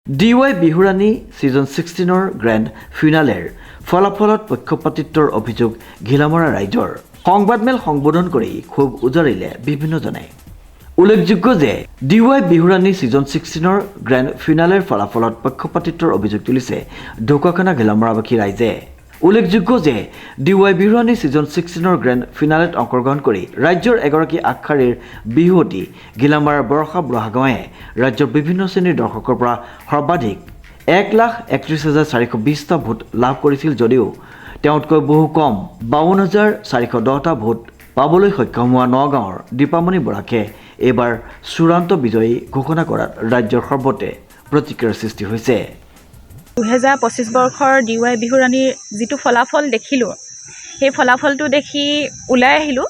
DY বিহুৰাণী season 16-ৰ grand ফিনালেৰ ফলাফলত পক্ষপাতিত্বৰ অভিযোগ ঘিলামৰা ৰাইজৰ। সংবাদমেল সম্বোধন কৰি ক্ষোভ উজাৰিলে বিভিন্নজনে। উল্লেখযোগ্য যে DY বিহুৰাণী ছিজন 16-ৰ গ্ৰেণ্ড ফিনালেৰ ফলাফলত পক্ষপাতিত্বৰ অভিযোগ তুলিছে ঢকুৱাখানা ঘিলামৰাবাসী ৰাইজে। উল্লেখযোগ্য যে DY বিহুৰাণী ছিজন 16-ৰ গ্ৰেণ্ড ফিনালেত অংশগ্ৰহণ কৰি ৰাজ্যৰ এগৰাকী আগশাৰীৰ বিহুৱতী ঘিলামৰাৰ বৰষা বুঢ়াগোঁহায়ে ৰাজ্যৰ বিভিন্ন শ্ৰেণীৰ দৰ্শকৰ পৰা সৰ্বাধিক 1,31,420টা ভোট লাভ কৰিছিল যদিও তেওঁতকৈ বহু কম 52,410টা ভোট পাবলৈ সক্ষম হোৱা নগাঁৱৰ দীপামণি বৰাকে এইবাৰ চূড়ান্ত বিজয়ী ঘোষণা কৰাত ৰাজ্যৰ সৰ্বতে প্ৰতিক্ৰিয়াৰ সৃষ্টি হৈছে। 2025 বৰ্ষৰ DY বিহুৰাণীৰ যিটো ফলাফল দেখিলোঁ, সেই ফলাফলটো দেখি ওলাই আহিলোঁ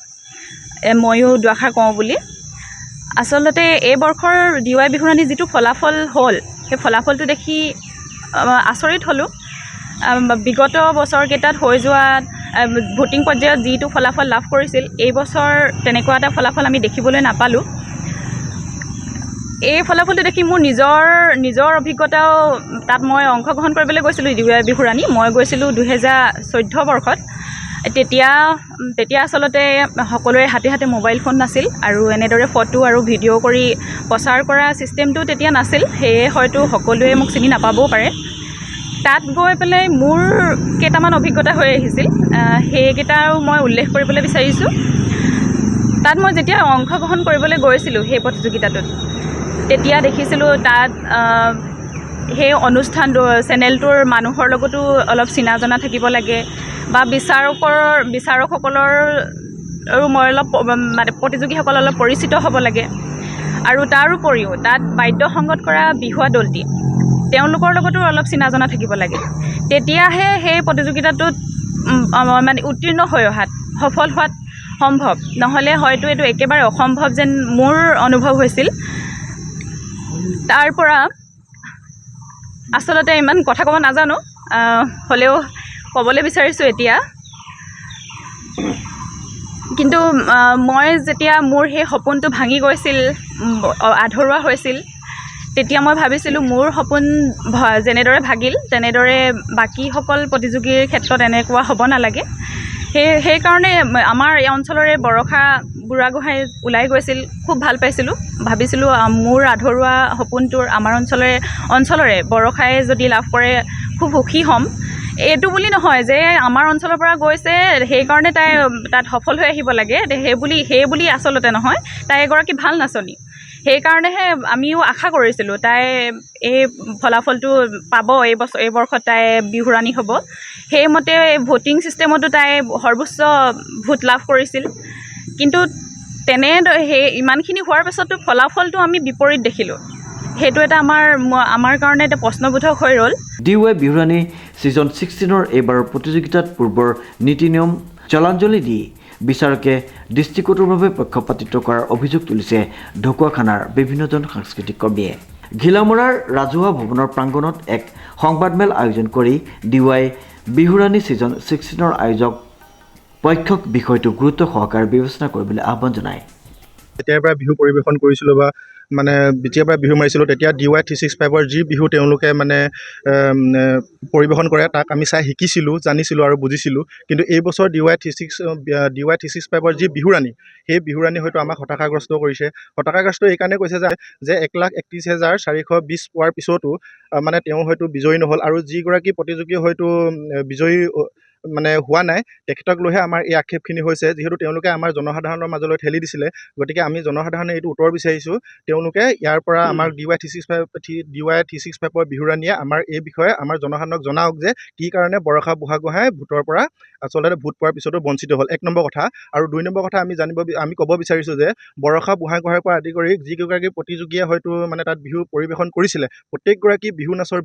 ময়ো দুআষাৰ কওঁ বুলি। আচলতে এই বৰ্ষৰ DY বিহুৰাণীৰ যিটো ফলাফল হ'ল, সেই ফলাফলটো দেখি আচৰিত হ'লোঁ। বিগত বছৰকেইটাত হৈ যোৱা ভোটিং পৰ্যায়ত যিটো ফলাফল লাভ কৰিছিল, এই বছৰ তেনেকুৱা এটা ফলাফল আমি দেখিবলৈ নাপালোঁ। এই ফলাফলটো দেখি মোৰ নিজৰ অভিজ্ঞতাও তাত মই অংশগ্ৰহণ কৰিবলৈ গৈছিলোঁ DY বিহুৰাণী। মই গৈছিলোঁ 2014 বৰ্ষত। তেতিয়া আচলতে সকলোৰে হাতে হাতে মোবাইল ফোন নাছিল আৰু এনেদৰে ফটো আৰু ভিডিঅ' কৰি প্ৰচাৰ কৰা ছিষ্টেমটো তেতিয়া নাছিল, সেয়ে হয়তো সকলোৱে মোক চিনি নাপাবও পাৰে। তাত গৈ পেলাই মোৰ কেইটামান অভিজ্ঞতা হৈ আহিছিল, সেইকেইটাও মই উল্লেখ কৰিবলৈ বিচাৰিছোঁ। তাত মই যেতিয়া অংশগ্ৰহণ কৰিবলৈ গৈছিলোঁ সেই প্ৰতিযোগিতাটোত, তেতিয়া দেখিছিলোঁ তাত সেই চেনেলটোৰ মানুহৰ লগতো অলপ চিনা জনা থাকিব লাগে বা বিচাৰকসকলৰো মই অলপ মানে প্ৰতিযোগীসকল অলপ পৰিচিত হ'ব লাগে। আৰু তাৰ উপৰিও তাত বাদ্যসংগত কৰা বিহুৱা দলটি, তেওঁলোকৰ লগতো অলপ চিনা জনা থাকিব লাগে। তেতিয়াহে সেই প্ৰতিযোগিতাটোত মানে উত্তীৰ্ণ হৈ অহাত সফল হোৱাত সম্ভৱ, নহ'লে হয়তো এইটো একেবাৰে অসম্ভৱ যেন মোৰ অনুভৱ হৈছিল। তাৰ পৰা আচলতে ইমান কথা ক'ব নাজানো, হ'লেও ক'বলৈ বিচাৰিছোঁ এতিয়া। কিন্তু মই যেতিয়া মোৰ সেই সপোনটো ভাঙি গৈছিল, আধৰুৱা হৈছিল, তেতিয়া মই ভাবিছিলোঁ মোৰ সপোন যেনেদৰে ভাগিল তেনেদৰে বাকীসকল প্ৰতিযোগীৰ ক্ষেত্ৰত এনেকুৱা হ'ব নালাগে। সেইকাৰণে আমাৰ এই অঞ্চলৰে বৰষা বুঢ়াগোঁহাই ওলাই গৈছিল, খুব ভাল পাইছিলোঁ। ভাবিছিলোঁ মোৰ আধৰুৱা সপোনটোৰ আমাৰ অঞ্চলৰে বৰষাই যদি লাভ কৰে খুব সুখী হ'ম। এইটো বুলি নহয় যে আমাৰ অঞ্চলৰ পৰা গৈছে সেইকাৰণে তাই তাত সফল হৈ আহিব লাগে, সেই বুলি আচলতে নহয়। তাই এগৰাকী ভাল নাচনী, সেইকাৰণেহে আমিও আশা কৰিছিলোঁ তাই এই ফলাফলটো পাব, এই বৰ্ষত তাই বিহুৰাণী হ'ব। সেইমতে ভোটিং ছিষ্টেমতো তাই সৰ্বোচ্চ ভোট লাভ কৰিছিল। কিন্তু সেই ইমানখিনি হোৱাৰ পাছতো ফলাফলটো আমি বিপৰীত দেখিলোঁ। সেইটো এটা আমাৰ কাৰণে এটা প্ৰশ্নবোধক হৈ ৰ'ল। DY বিহুৰাণী ছিজন 16-ৰ এইবাৰৰ প্ৰতিযোগিতাত পূৰ্বৰ নীতি নিয়ম জলাঞ্জলি দি বিচাৰকে দৃষ্টিকটুৰভাৱে পক্ষপাতিত্ব কৰাৰ অভিযোগ তুলিছে ঢকুৱাখানাৰ বিভিন্নজন সাংস্কৃতিক কৰ্মীয়ে। ঘিলামৰাৰ ৰাজহুৱা ভৱনৰ প্ৰাংগণত এক সংবাদমেল আয়োজন কৰি DY বিহুৰাণী ছিজন 16-ৰ আয়োজক পক্ষক বিষয়টো গুৰুত্ব সহকাৰে বিবেচনা কৰিবলৈ আহ্বান জনায়। যেতিয়াৰ পৰা বিহু পৰিৱেশন কৰিছিলোঁ বা মানে যেতিয়াৰ পৰা বিহু মাৰিছিলোঁ, তেতিয়া DY 365ৰ যি বিহু তেওঁলোকে মানে পৰিৱেশন কৰে তাক আমি চাই শিকিছিলোঁ, জানিছিলোঁ আৰু বুজিছিলোঁ। কিন্তু এই বছৰ DY 365ৰ যি বিহুৰাণী, সেই বিহুৰাণী হয়তো আমাক হতাশাগ্ৰস্ত কৰিছে। হতাশাগ্ৰস্ত এইকাৰণে কৈছে যে 1,31,420 পোৱাৰ পিছতো মানে তেওঁ হয়তো বিজয়ী নহ'ল, আৰু যিগৰাকী প্ৰতিযোগী হয়তো বিজয়ী মানে হোৱা নাই, তেখেতক লৈহে আমাৰ এই আক্ষেপখিনি হৈছে। যিহেতু তেওঁলোকে আমাৰ জনসাধাৰণৰ মাজলৈ ঠেলি দিছিলে, গতিকে আমি জনসাধাৰণে এইটো উত্তৰ বিচাৰিছোঁ, তেওঁলোকে ইয়াৰ পৰা আমাৰ DY 365ৰ বিহুৰাণীয়ে আমাৰ এই বিষয়ে আমাৰ জনসাধাৰণক জনাওক যে কি কাৰণে বৰষা বুঢ়াগোঁহাই ভোটৰ পৰা আচলতে ভোট পোৱাৰ পিছতো বঞ্চিত হ'ল, 1 নম্বৰ কথা। আৰু 2 নম্বৰ কথা আমি ক'ব বিচাৰিছোঁ যে বৰষা বুঢ়াগোঁহাইৰ পৰা আদি কৰি যিকেইগৰাকী প্ৰতিযোগীয়ে হয়তো মানে তাত বিহু পৰিৱেশন কৰিছিলে, প্ৰত্যেকগৰাকী বিহু নাচৰ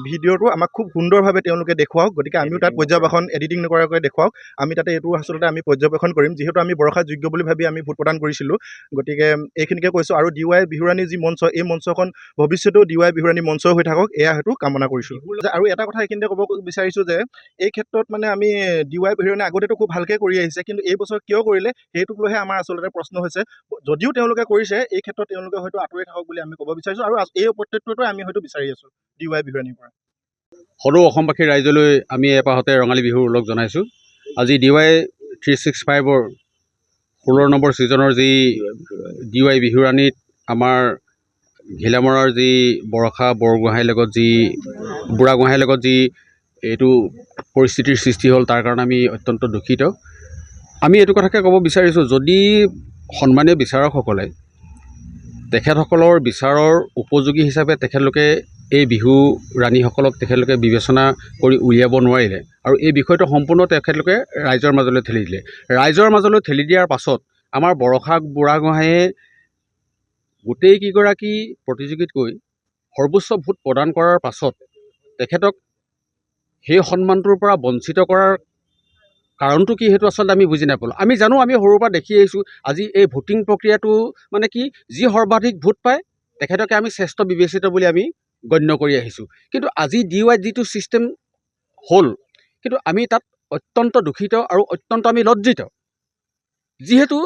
ভিডিঅ'টো আমাক খুব সুন্দৰভাৱে তেওঁলোকে দেখুৱাওক। গতিকে আমিও তাত পৰ্যবেক্ষণ এডিটিং নকৰাকৈ দেখুৱাওক, আমি তাতে এইটো আচলতে আমি পৰ্যবেক্ষণ কৰিম, যিহেতু আমি বৰষা যোগ্য বুলি ভাবি আমি ভোট প্ৰদান কৰিছিলোঁ। গতিকে এইখিনিকে কৈছোঁ। আৰু DY বিহুৰাণী যি মঞ্চ, এই মঞ্চখন ভৱিষ্যতেও DY বিহুৰাণী মঞ্চ হৈ থাকক, এয়া হয়তো কামনা কৰিছোঁ। আৰু এটা কথা এইখিনিতে ক'ব বিচাৰিছোঁ যে এই ক্ষেত্ৰত মানে আমি DY বিহুৰাণী আগতেতো খুব ভালকৈ কৰি আহিছে, কিন্তু এই বছৰ কিয় কৰিলে সেইটোক লৈহে আমাৰ আচলতে প্ৰশ্ন হৈছে। যদিও তেওঁলোকে কৰিছে, এই ক্ষেত্ৰত তেওঁলোকে হয়তো আঁতৰি থাকক বুলি আমি ক'ব বিচাৰিছোঁ, আৰু এই প্ৰত্যেকটোতে আমি হয়তো বিচাৰি আছোঁ DY বিহুৰাণীৰ পৰা। সদৌ অসমবাসী ৰাইজলৈ আমি এপাহতে ৰঙালী বিহুৰ ওলগ জনাইছোঁ। আজি DY 365ৰ 16 নম্বৰ ছিজনৰ যি DY বিহুৰাণীত আমাৰ ঘিলামৰাৰ যি বৰষা বৰগোহাঁইৰ লগত যি বুঢ়াগোহাঁইৰ লগত যি এইটো পৰিস্থিতিৰ সৃষ্টি হ'ল, তাৰ কাৰণে আমি অত্যন্ত দুখিত। আমি এইটো কথাকে ক'ব বিচাৰিছোঁ, যদি সন্মানীয় বিচাৰকসকলে তেখেতসকলৰ বিচাৰৰ উপযোগী হিচাপে তেখেতলোকে এই বিহু ৰাণীসকলক তেখেতলোকে বিবেচনা কৰি উলিয়াব নোৱাৰিলে, আৰু এই বিষয়টো সম্পূৰ্ণ তেখেতলোকে ৰাইজৰ মাজলৈ ঠেলি দিলে। ৰাইজৰ মাজলৈ ঠেলি দিয়াৰ পাছত আমাৰ বৰষা বুঢ়াগোহাঁইয়ে গোটেই কেইগৰাকী প্ৰতিযোগীতকৈ সৰ্বোচ্চ ভোট প্ৰদান কৰাৰ পাছত তেখেতক সেই সন্মানটোৰ পৰা বঞ্চিত কৰাৰ কাৰণটো কি, সেইটো আচলতে আমি বুজি নাপালোঁ। আমি জানো, আমি সৰুৰ পৰা দেখি আহিছোঁ, আজি এই ভোটিং প্ৰক্ৰিয়াটো মানে কি, যি সৰ্বাধিক ভোট পায় তেখেতকে আমি শ্ৰেষ্ঠ বিবেচিত বুলি আমি গণ্য কৰি আহিছোঁ। কিন্তু আজি DY যিটো ছিষ্টেম হ'ল, কিন্তু আমি তাত অত্যন্ত দুখিত আৰু অত্যন্ত আমি লজ্জিত। যিহেতু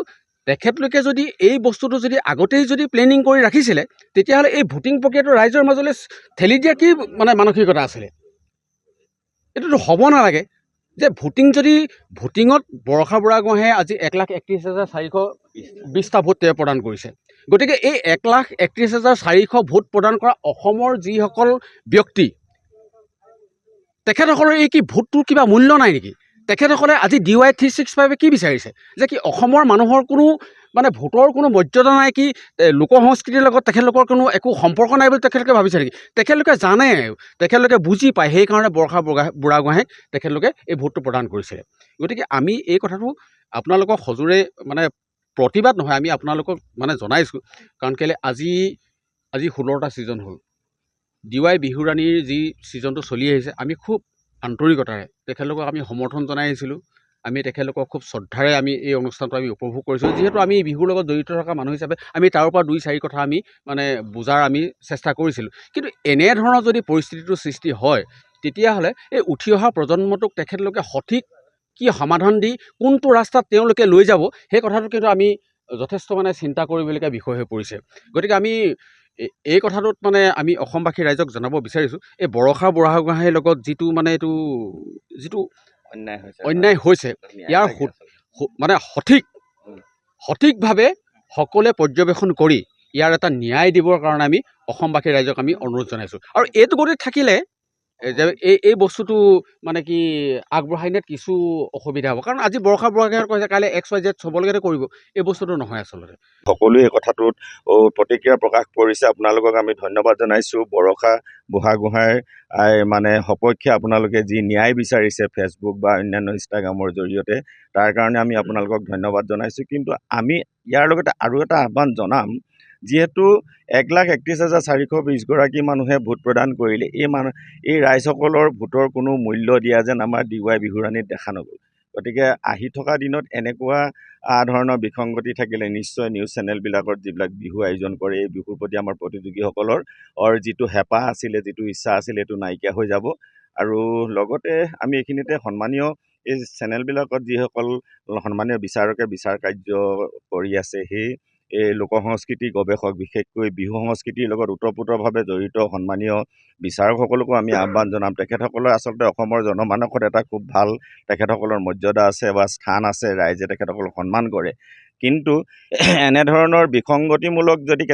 তেখেতলোকে যদি এই বস্তুটো যদি আগতেই যদি প্লেনিং কৰি ৰাখিছিলে, তেতিয়াহ'লে এই ভোটিং প্ৰক্ৰিয়াটো ৰাইজৰ মাজলৈ ঠেলি দিয়া কি মানে মানসিকতা আছিলে? এইটোতো হ'ব নালাগে যে ভোটিঙত বৰষা বুঢ়াগোহাঁইয়ে আজি 1,31,420টা ভোট তেওঁ প্ৰদান কৰিছে। গতিকে এই 1,31,400 ভোট প্ৰদান কৰা অসমৰ যিসকল ব্যক্তি, তেখেতসকলৰ এই কি ভোটটোৰ কিবা মূল্য নাই নেকি? তেখেতসকলে আজি DY 365 কি বিচাৰিছে যে কি অসমৰ মানুহৰ কোনো মানে ভোটৰ কোনো মৰ্যাদা নাই কি, লোক সংস্কৃতিৰ লগত তেখেতলোকৰ কোনো একো সম্পৰ্ক নাই বুলি তেখেতলোকে ভাবিছে নেকি? তেখেতলোকে জানে, তেখেতলোকে বুজি পায়, সেইকাৰণে বৰষা বুঢ়াগোহাঁইক তেখেতলোকে এই ভোটটো প্ৰদান কৰিছিলে। গতিকে আমি এই কথাটো আপোনালোকক সজোৰে মানে প্ৰতিবাদ নহয়, আমি আপোনালোকক মানে জনাইছোঁ। কাৰণ কেলৈ আজি 16টা ছিজন হ'ল। DY বিহুৰাণীৰ যি ছিজনটো চলি আহিছে, আমি খুব আন্তৰিকতাৰে তেখেতলোকক আমি সমৰ্থন জনাই আহিছিলোঁ। আমি তেখেতলোকক খুব শ্ৰদ্ধাৰে আমি এই অনুষ্ঠানটো আমি উপভোগ কৰিছোঁ। যিহেতু আমি বিহুৰ লগত জড়িত থকা মানুহ হিচাপে আমি তাৰ পৰা 2-4 কথা আমি মানে বুজাৰ আমি চেষ্টা কৰিছিলোঁ। কিন্তু এনেধৰণৰ যদি পৰিস্থিতিটোৰ সৃষ্টি হয়, তেতিয়াহ'লে এই উঠি অহা প্ৰজন্মটোক তেখেতলোকে সঠিক কি সমাধান দি কোনটো ৰাস্তাত তেওঁলোকে লৈ যাব, সেই কথাটো কিন্তু আমি যথেষ্ট মানে চিন্তা কৰিবলগীয়া বিষয় হৈ পৰিছে। গতিকে আমি এই কথাটোত মানে আমি অসমবাসী ৰাইজক জনাব বিচাৰিছোঁ, এই বৰষা বুঢ়াগোহাঁইৰ লগত যিটো মানে যিটো অন্যায় হৈছে, ইয়াৰ মানে সঠিকভাৱে সকলোৱে পৰ্যবেক্ষণ কৰি ইয়াৰ এটা ন্যায় দিবৰ কাৰণে আমি অসমবাসী ৰাইজক আমি অনুৰোধ জনাইছোঁ। আৰু এইটো গতিত থাকিলে যে এই বস্তুটো মানে কি আগবঢ়াই নিয়াত কিছু অসুবিধা হ'ব। কাৰণ আজি বৰষা বুঢ়াগোহাঁইয়ে কৈছে কাইলৈ XYZ চবলৈকে কৰিব, এই বস্তুটো নহয় আচলতে। সকলোৱে এই কথাটোত প্ৰতিক্ৰিয়া প্ৰকাশ কৰিছে। আপোনালোকক আমি ধন্যবাদ জনাইছোঁ। বৰষা বুঢ়াগোহাঁইৰ মানে সপক্ষে আপোনালোকে যি ন্যায় বিচাৰিছে ফেচবুক বা অন্যান্য ইনষ্টাগ্ৰামৰ জৰিয়তে, তাৰ কাৰণে আমি আপোনালোকক ধন্যবাদ জনাইছোঁ। কিন্তু আমি ইয়াৰ লগতে আৰু এটা আহ্বান জনাম, যিহেতু 1,31,420গৰাকী মানুহে ভোট প্ৰদান কৰিলে, এই ৰাইজসকলৰ ভোটৰ কোনো মূল্য দিয়া যেন আমাৰ DY বিহুৰাণীত দেখা নগ'ল। গতিকে আহি থকা দিনত এনেকুৱা ধৰণৰ বিসংগতি থাকিলে নিশ্চয় নিউজ চেনেলবিলাকত যিবিলাক বিহু আয়োজন কৰে, এই বিহুৰ প্ৰতি আমাৰ প্ৰতিযোগীসকলৰ যিটো হেঁপাহ আছিলে, যিটো ইচ্ছা আছিলে, এইটো নাইকিয়া হৈ যাব। আৰু লগতে আমি এইখিনিতে সন্মানীয় এই চেনেলবিলাকত যিসকল সন্মানীয় বিচাৰকে বিচাৰ কাৰ্য কৰি আছে, সেই এই লোক সংস্কৃতি গৱেষক, বিশেষকৈ বিহু সংস্কৃতিৰ লগত ওতঃপ্ৰোতভাৱে জড়িত সন্মানীয় বিচাৰকসকলকো আমি আহ্বান জনাম। তেখেতসকলে আচলতে অসমৰ জনমানসত এটা খুব ভাল তেখেতসকলৰ মৰ্যাদা আছে বা স্থান আছে, ৰাইজে তেখেতসকলক সন্মান কৰে। কিন্তু এনেধৰণৰ বিসংগতিমূলক যদি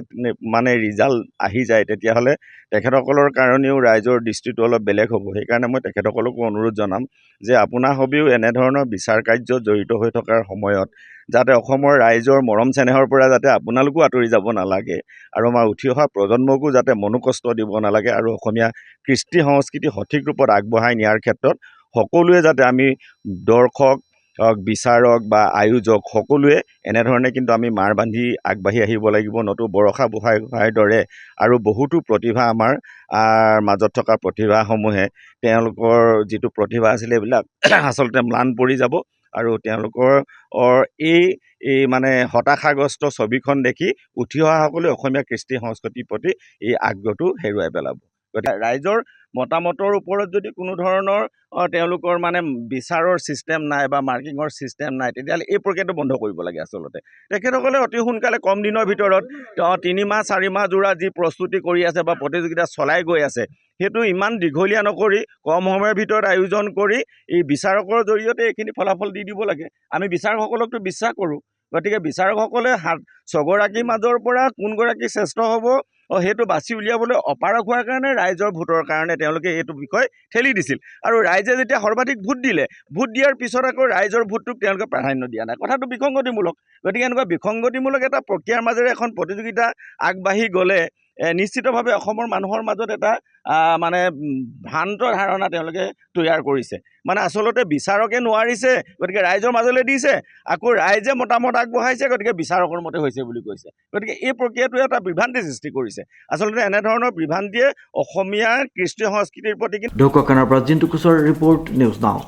মানে ৰিজাল্ট আহি যায়, তেতিয়াহ'লে তেখেতসকলৰ কাৰণেও ৰাইজৰ দৃষ্টিটো অলপ বেলেগ হ'ব। সেইকাৰণে মই তেখেতসকলকো অনুৰোধ জনাম যে আপোনাৰ হবিও এনেধৰণৰ বিচাৰ কাৰ্যত জড়িত হৈ থকাৰ সময়ত যাতে অসমৰ ৰাইজৰ মৰম চেনেহৰ পৰা যাতে আপোনালোকো আঁতৰি যাব নালাগে, আৰু আমাৰ উঠি অহা প্ৰজন্মকো যাতে মনোকষ্ট দিব নালাগে, আৰু অসমীয়া কৃষ্টি সংস্কৃতি সঠিক ৰূপত আগবঢ়াই নিয়াৰ ক্ষেত্ৰত সকলোৱে যাতে আমি দৰ্শক হওক বিচাৰক বা আয়োজক সকলোৱে এনেধৰণে কিন্তু আমি মাৰ বান্ধি আগবাঢ়ি আহিব লাগিব। নতু বৰষা গোহাঁইৰ দৰে আৰু বহুতো প্ৰতিভা আমাৰ মাজত থকা প্ৰতিভাসমূহে তেওঁলোকৰ যিটো প্ৰতিভা আছিলে এইবিলাক আচলতে ম্লান পৰি যাব আৰু তেওঁলোকৰ এই মানে হতাশাগ্ৰস্ত ছবিখন দেখি উঠি অহাসকলে অসমীয়া কৃষ্টি সংস্কৃতিৰ প্ৰতি এই আগ্ৰহটো হেৰুৱাই পেলাব। গতিকে ৰাইজৰ মতামতৰ ওপৰত যদি কোনো ধৰণৰ তেওঁলোকৰ মানে বিচাৰৰ ছিষ্টেম নাই বা মাৰ্কিঙৰ ছিষ্টেম নাই, তেতিয়াহ'লে এই প্ৰক্ৰিয়াটো বন্ধ কৰিব লাগে। আচলতে তেখেতসকলে অতি সোনকালে কম দিনৰ ভিতৰত 3 মাহ 4 মাহ জোৰা যি প্ৰস্তুতি কৰি আছে বা প্ৰতিযোগিতা চলাই গৈ আছে, সেইটো ইমান দীঘলীয়া নকৰি কম সময়ৰ ভিতৰত আয়োজন কৰি এই বিচাৰকৰ জৰিয়তে এইখিনি ফলাফল দি দিব লাগে। আমি বিচাৰকসকলকতো বিশ্বাস কৰোঁ। গতিকে বিচাৰকসকলে 6গৰাকীৰ মাজৰ পৰা কোনগৰাকী শ্ৰেষ্ঠ হ'ব সেইটো বাছি উলিয়াবলৈ অপাৰগ হোৱাৰ কাৰণে ৰাইজৰ ভোটৰ কাৰণে তেওঁলোকে এইটো বিষয় ঠেলি দিছিল। আৰু ৰাইজে যেতিয়া সৰ্বাধিক ভোট দিলে, ভোট দিয়াৰ পিছত আকৌ ৰাইজৰ ভোটটোক তেওঁলোকে প্ৰাধান্য দিয়া নাই। কথাটো বিসংগতিমূলক। গতিকে এনেকুৱা বিসংগতিমূলক এটা প্ৰক্ৰিয়াৰ মাজেৰে এখন প্ৰতিযোগিতা আগবাঢ়ি গ'লে নিশ্চিতভাৱে অসমৰ মানুহৰ মাজত এটা মানে ভ্ৰান্ত ধাৰণা তেওঁলোকে তৈয়াৰ কৰিছে। মানে আচলতে বিচাৰকে নোৱাৰিছে, গতিকে ৰাইজৰ মাজলৈ দিছে, আকৌ ৰাইজে মতামত আগবঢ়াইছে, গতিকে বিচাৰকৰ মতে হৈছে বুলি কৈছে। গতিকে এই প্ৰক্ৰিয়াটোৱে এটা বিভ্ৰান্তি সৃষ্টি কৰিছে। আচলতে এনেধৰণৰ বিভ্ৰান্তিয়ে অসমীয়াৰ কৃষ্টি সংস্কৃতিৰ প্ৰতি ঢকুৱাখানাৰ পৰা জিন্তু কোচৰ ৰিপৰ্ট, নিউজ নাও।